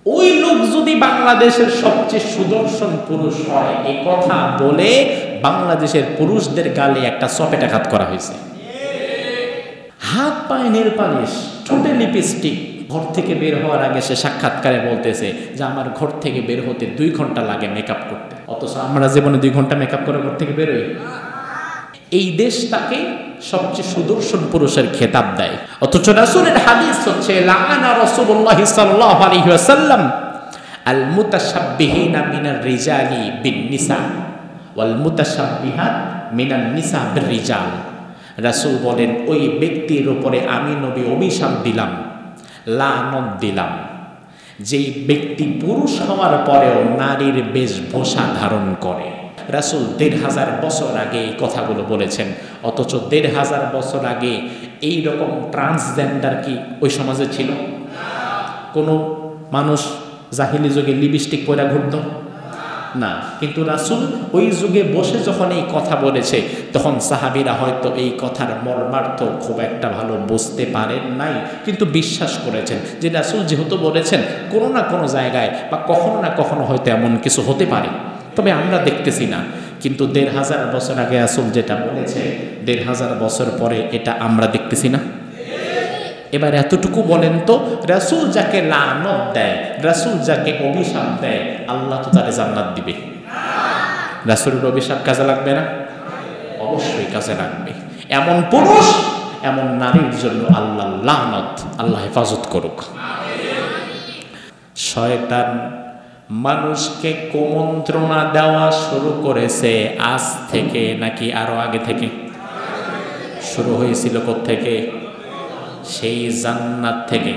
ওই লোক যদি বাংলাদেশের সবচেয়ে সুদর্শন পুরুষ হয়, এই কথা বলে বাংলাদেশের পুরুষদের গালে একটা চপেটাঘাত করা হয়েছে। হাত পায়ে নেল পালিশ, ঠোঁটে লিপস্টিক। ঘর থেকে বের হওয়ার আগে সে সাক্ষাৎকারে বলতেছে যে আমার ঘর থেকে বের হতে 2 ঘন্টা লাগে মেকআপ করতে, অথচ আমরা জীবনে 2 ঘন্টা মেকআপ করে ঘর থেকে বেরোই। এই দেশ তাকে সবচেয়ে সুদর্শন পুরুষের খেতাব দেয়, অথচ রাসূলের হাদিস হচ্ছে লাআনা রাসূলুল্লাহ সাল্লাল্লাহু আলাইহি ওয়াসাল্লাম আল মুতাশাব্বিহিনা মিনার রিজালি বিন নিসা ওয়াল মুতাশাব্বিহাত মিনান নিসা বির রিজাল। রাসূল বলেন ওই ব্যক্তির উপরে আমি নবী অভিশাপ দিলাম, লানত দিলাম, যেই ব্যক্তি পুরুষ হওয়ার পরেও নারীর বেশভূষা ধারণ করে। রাসূল ১৫০০ বছর আগে এই কথাগুলো বলেছেন, অথচ ১৫০০ বছর আগে এই রকম ট্রান্সজেন্ডার কি ওই সমাজে ছিল? কোনো মানুষ জাহিলি যুগে লিপস্টিক পরে ঘুরত না, কিন্তু রাসূল ওই যুগে বসে যখন এই কথা বলেছে তখন সাহাবীরা হয়তো এই কথার মর্মার্থ খুব একটা ভালো বুঝতে পারেন নাই, কিন্তু বিশ্বাস করেছেন যে রাসূল যেহেতু বলেছেন কোনো না কোনো জায়গায় বা কখনো না কখনো হয়তো এমন কিছু হতে পারে, তবে আমরা দেখতেছি না। কিন্তু ১৫০০ বছর আগে রাসূল যেটা বলেছে ১৫০০ বছর পরে এটা আমরা দেখতেছি না। এবার এতটুকু বলেন তো, রাসূল যাকে লানত দেয়, রাসূল যাকে অভিশাপ দেয়, আল্লাহ তো তারে জান্নাত দিবে। রাসূলের অভিশাপ কাজে লাগবে না? অবশ্যই কাজে লাগবে। এমন পুরুষ এমন নারীর জন্য আল্লাহ লানত, আল্লাহ হেফাজত করুক। শয়তান মানুষকে কুমন্ত্রণা দেওয়া শুরু করেছে আজ থেকে নাকি আরো আগে থেকে? শুরু হয়েছিল কোত্থেকে? সেই জান্নাত থেকে।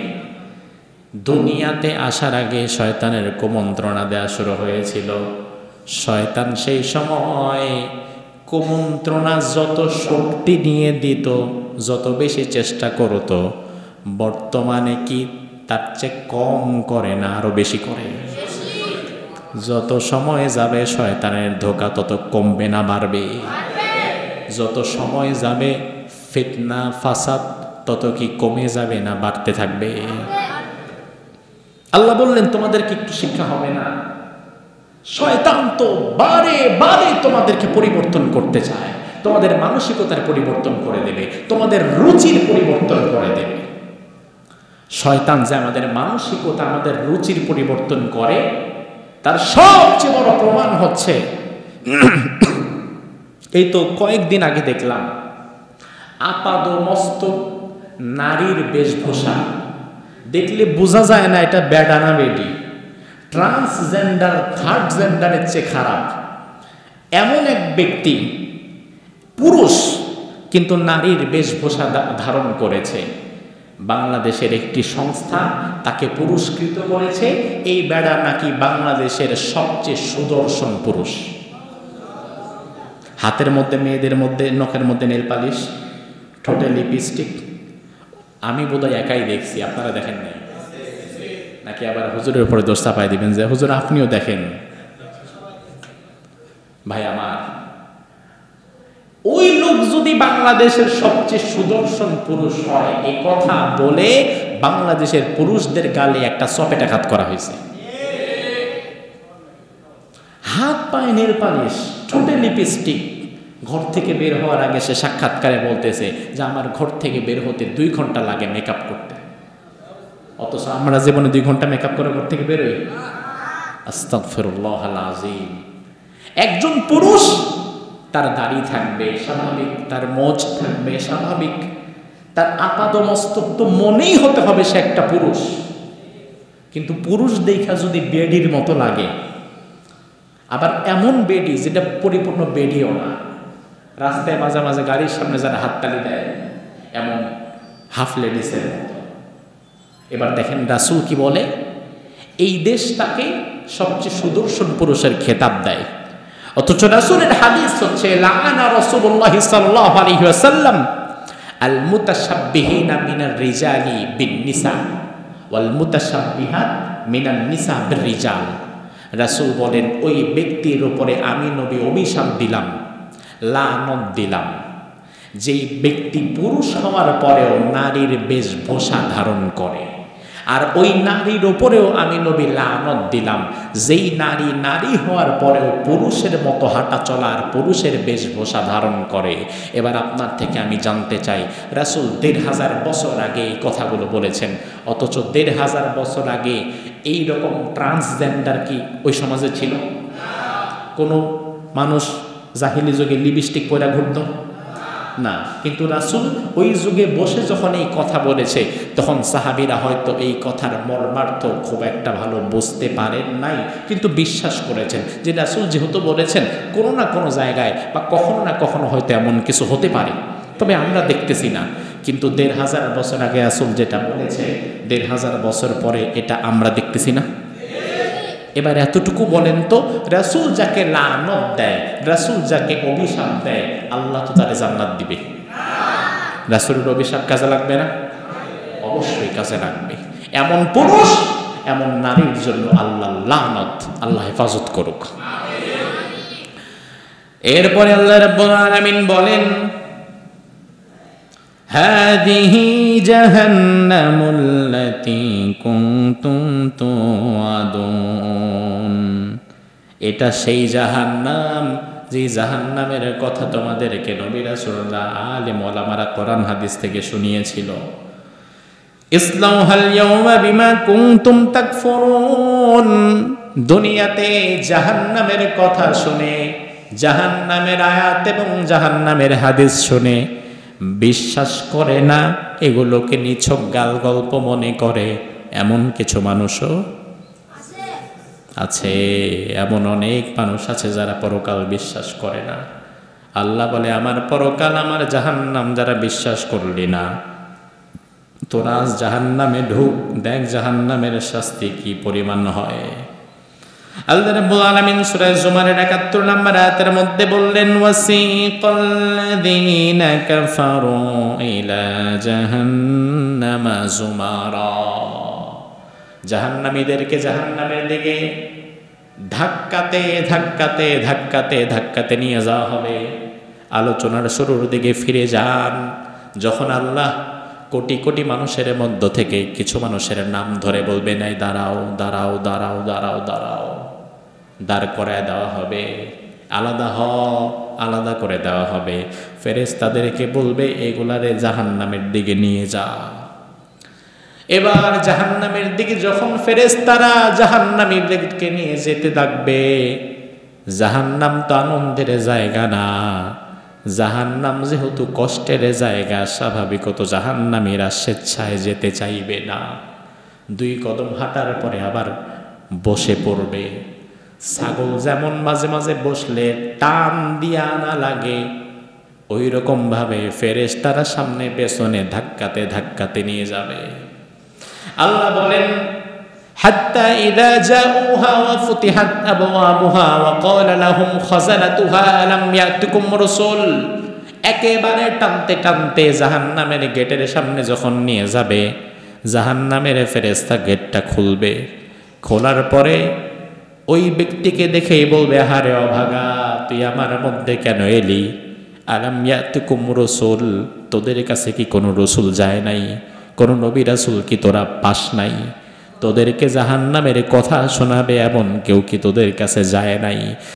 দুনিয়াতে আসার আগে শয়তানের কুমন্ত্রণা দেওয়া শুরু হয়েছিল। শয়তান সেই সময় কুমন্ত্রণা যত শক্তি নিয়ে দিত, যত বেশি চেষ্টা করত, বর্তমানে কি তার চেয়ে কম করে না আরো বেশি করে? যত সময় যাবে শয়তানের ধোঁকা তত কমবে না বাড়বে? যত সময় যাবে ফিতনা ফাসাদ তত কি কমে যাবে না বাড়তে থাকবে? আল্লাহ বললেন তোমাদেরকে একটু শিক্ষা হবে না? শয়তান তো বারে বারে তোমাদেরকে পরিবর্তন করতে চায়, তোমাদের মানসিকতার পরিবর্তন করে দেবে, তোমাদের রুচির পরিবর্তন করে দেবে। শয়তান যে আমাদের মানসিকতা আমাদের রুচির পরিবর্তন করে তার সবচেয়ে বড় প্রমাণ হচ্ছে এই তো কয়েকদিন আগে দেখলাম আপাদমস্তক নারীর বেশভূষা দেখলে বোঝা যায় না এটা বেডা না বেডি, ট্রান্সজেন্ডার থার্ড জেন্ডারের চেয়ে খারাপ। এমন এক ব্যক্তি পুরুষ কিন্তু নারীর বেশভূষা ধারণ করেছে। বাংলাদেশের একটি সংস্থা তাকে পুরস্কৃত করেছে, এই বেডা নাকি বাংলাদেশের সবচেয়ে সুদর্শন পুরুষ। হাতের মধ্যে মেয়েদের মধ্যে নখের মধ্যে নেল পালিশ, ঠোঁটে লিপস্টিক। আমি বোধহয় একাই দেখছি, আপনারা দেখেন নাই নাকি? আবার হুজুরের উপরে দোষ চাপাই দিবেন যে হুজুর আপনিও দেখেন। ভাই আমার, ওই লোক যদি বাংলাদেশের সবচেয়ে সুদর্শন পুরুষ হয়, এই কথা বলে বাংলাদেশের পুরুষদের গালে একটা চপেটাঘাত করা হয়েছে। হাত পায়ে নেল পালিশ, ঠোঁটে লিপস্টিক। ঘর থেকে বের হওয়ার আগে সে সাক্ষাৎকারে বলতেছে যে আমার ঘর থেকে বের হতে 2 ঘন্টা লাগে মেকআপ করতে, অথচ আমরা জীবনে 2 ঘন্টা মেকআপ করে ঘর থেকে বেরোই। আস্তাগফিরুল্লাহ আল আযীম। একজন পুরুষ তার দাড়ি থাকবে স্বাভাবিক, তার মোচ থাকবে স্বাভাবিক, তার আপাদমস্তক তো মনেই হতে হবে সে একটা পুরুষ। কিন্তু পুরুষ দেখা যদি বেডির মতো লাগে, আবার এমন বেডি যেটা পরিপূর্ণ বেডিও না, রাস্তায় মাঝে মাঝে গাড়ির সামনে যারা হাততালি দেয় এমন হাফ লেডিসের মতো। এবার দেখেন রাসূল কি বলে, এই দেশ তাকে সবচেয়ে সুদর্শন পুরুষের খেতাব দেয়, অথচ রাসূলের হাদিস হচ্ছে লাআনা রাসূলুল্লাহ সাল্লাল্লাহু আলাইহি ওয়াসাল্লাম আল মুতাশাব্বিহিনা মিনার রিজালি বিন নিসা ওয়াল মুতাশাব্বিহাত মিনান নিসা বির রিজাল। রাসূল বলেন ওই ব্যক্তির উপরে আমি নবী অভিশাপ দিলাম, লানত দিলাম, যেই ব্যক্তি পুরুষ হওয়ার পরেও নারীর বেশভূষা ধারণ করে। আর ওই নারীর ওপরেও আমি নবী লানত দিলাম, যেই নারী নারী হওয়ার পরেও পুরুষের মতো হাঁটা চলা আর পুরুষের বেশভূষা ধারণ করে। এবার আপনার থেকে আমি জানতে চাই, রাসূল ১৫০০ বছর আগে এই কথাগুলো বলেছেন, অথচ ১৫০০ বছর আগে এই রকম ট্রান্সজেন্ডার কি ওই সমাজে ছিল? কোনো মানুষ জাহিলি যুগে লিপস্টিক পরে ঘুরত না, কিন্তু রাসূল ওই যুগে বসে যখন এই কথা বলেছে, তখন সাহাবীরা হয়তো এই কথার মর্মার্থ খুব একটা ভালো বুঝতে পারেন নাই, কিন্তু বিশ্বাস করেছেন যে রাসূল যেহেতু বলেছেন, কোনো না কোনো জায়গায় বা কখনো না কখনো হয়তো এমন কিছু হতে পারে, তবে আমরা দেখতেছি না। কিন্তু ১৫০০ বছর আগে রাসূল যেটা বলেছে, ১৫০০ বছর পরে এটা আমরা দেখতেছি না। এবার এতটুকু বলেন তো, রাসূল যাকে লানত দেয়, রাসূল যাকে অভিশাপ দেয়, আল্লাহ তো তারে জান্নাত দিবে? রাসূলের অভিশাপ কাজে লাগবে না? অবশ্যই কাজে লাগবে। এমন পুরুষ, এমন নারীর জন্য আল্লাহ লানত, আল্লাহ হেফাজত করুক। এরপরে আল্লাহ রাব্বুল আলামিন বলেন, হাদিহি জাহান্নামুল্লাতী কুনতুম তুআদুন, এটা সেই জাহান্নাম যে জাহান্নামের কথা তোমাদেরকে নবী রাসূলুল্লাহ আলেম ওলামারা কোরআন হাদিস থেকে শুনিয়েছিল। ইসলাউহাল ইয়াওমা বিমা কুনতুম তাকফুরুন, দুনিয়াতে জাহান্নামের কথা শুনে, জাহান্নামের আয়াত এবং জাহান্নামের হাদিস শুনে বিশ্বাস করে না, এগুলোকে নিছক গাল গল্প মনে করে এমন কিছু মানুষও আছে। এমন অনেক মানুষ আছে যারা পরকাল বিশ্বাস করে না। আল্লাহ বলে, আমার পরকাল, আমার জাহান্নাম যারা বিশ্বাস করলি না, তোরা আজ জাহান্নামে ঢুক, দেখ জাহান্নামের শাস্তি কি পরিমাণ হয়। আল্লাহ রাব্বুল আলামিন সূরা জুমারের ৭১ নম্বর আয়াতের মধ্যে বললেন, ওয়াসিকাল্লাযীনা কাফারু ইলা জাহান্নামা যুমারা, জাহান্নামীদেরকে জাহান্নামের দিকে ধাক্কাতে ধাক্কাতে ধাক্কাতে ধাক্কাতে নিয়ে যাওয়া হবে। আলোচনার শুরুর দিকে ফিরে যান, যখন আল্লাহ কোটি কোটি মানুষের মধ্য থেকে কিছু মানুষের নাম ধরে বলবে, নাই দাঁড়াও দাঁড়াও দাঁড়াও দাঁড়াও দাঁড়াও, দাঁড় করায় দেওয়া হবে, আলাদা হ, আলাদা করে দেওয়া হবে। ফেরেশতাদেরকে বলবে, এগুলারে জাহান্নামের দিকে নিয়ে যা। এবার জাহান্নামের দিকে যখন ফেরেশতারা জাহান্নামীদেরকে নিয়ে যেতে থাকবে, জাহান্নাম তো আনন্দের জায়গা না, জাহান্নাম যেহেতু কষ্টের জায়গা, স্বাভাবিকত জাহান্নামীরা স্বেচ্ছায় যেতে চাইবে না। 2 কদম হাঁটার পরে আবার বসে পড়বে। ছাগল যেমন মাঝে মাঝে বসলে টান দিয়া আনা লাগে, ওই রকম ভাবে ফেরেশতারা সামনে পেছনে ধাক্কাতে ধাক্কাতে নিয়ে যাবে। আল্লাহ বলেন, হাত্তা ইযা জাউহা ওয়া ফুতিহাত আবওয়াবুহা ওয়া ক্বালা লাহুম খাযানাতুহা আলাম ইয়াতুকুম রাসূল, একেবারে টানতে টানতে জাহান্নামের গেটের সামনে যখন নিয়ে যাবে, জাহান্নামের ফেরেশতা গেটটা খুলবে। খোলার পরে ওই ব্যক্তিকে দেখেই বলবে, আহারে অভাগা, তুই আমার মধ্যে কেন এলি? আলাম ইয়াতুকুম রাসূল, তোদের কাছে কি কোনো রসুল যায় নাই? কোনো নবী রাসূল কি তোরা পাস নাই? তোদেরকে জাহান্নামের কথা শোনাবে এমন কেউ কি তোদের কাছে যায় নাই?